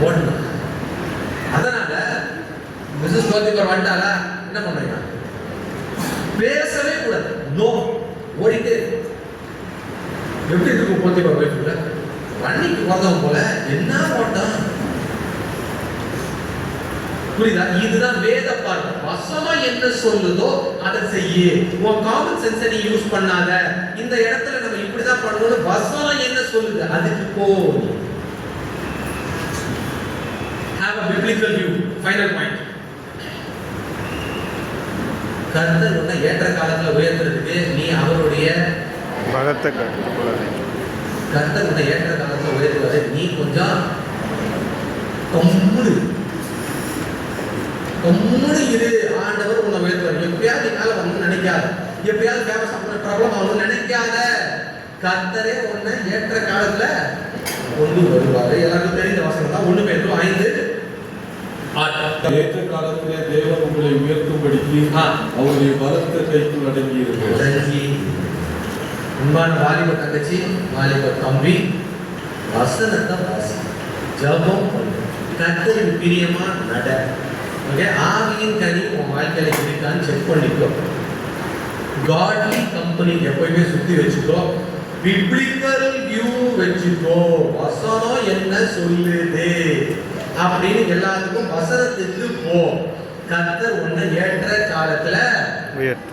ஓடணும். அதனால மிஸ்ஸஸ் கோத்திபர் வந்துட்டாலா என்ன பண்ணுவீங்க? பேசவே கூடாது. நோ, ஓடிட்டே. எப்படி இருக்கும் கோத்திபர் வைஃப்ல? வண்டிக்கு போறதவன் போல என்ன ஓட்டம். புரியுதா? இதுதான் வேத பார்வை. வசனம் என்ன சொல்லுதோ அதை செய்யு. உன் காமன் சென்ஸை நீ யூஸ் பண்ணாத. இந்த இடத்துல நம்ம இப்படிதான் பண்ணணும். வசனம் என்ன சொல்லுது அதுக்கு போ. Have a biblical view. Final point. கர்த்தர் உன்னை ஏற்ற காலத்துல உயர்த்துறதுக்கு நீ அவருடைய பலத்தை கற்றுக்கொள்ள. கர்த்தர் உன்னை ஏற்ற காலத்துல உயர்த்துவதை நீ கொஞ்சம் கம்முனு இரு. ஆண்டவர் உன்னை உயர்த்துவார். எப்பயாவது மேல வந்து நினைக்காத, எப்பயாவது ஃபேமஸ் ஆகணும், ப்ராப்ளம் ஆகணும் நினைக்காத. கர்த்தரே உன்னை ஏற்ற காலத்துல கொண்டு வருவாரு. எல்லாருக்கும் தெரிந்த வசனம் தான் 1 பேதுரு 5:8. ஏற்ற காலத்திலே தேவன் உங்களை உயர்த்தும்படிக்கு அவருடைய பலத்த கைக்குள் அடங்கி இருக்கு. உண்மையான வாலிப தங்கச்சி, வாலிப தம்பி, வசனத்தை வாசி, ஜபம் பண்ணு, கர்த்தரின் பிரியமா நட. ஆவியின் கனி உன் வாழ்க்கையில இருக்கான்னு செக் பண்ணிக்கோ. காட்லி கம்பெனி எப்பயுமே சுத்தி வச்சுக்கோ. பிப்ளிக்கல் வியூ வச்சுக்கோ. வசனம் என்ன சொல்லுது அப்படின்னு எல்லாத்துக்கும் வசனத்துக்கு போ. கர்த்தர் உன்னை ஏற்ற காலத்துல உயர்த்து.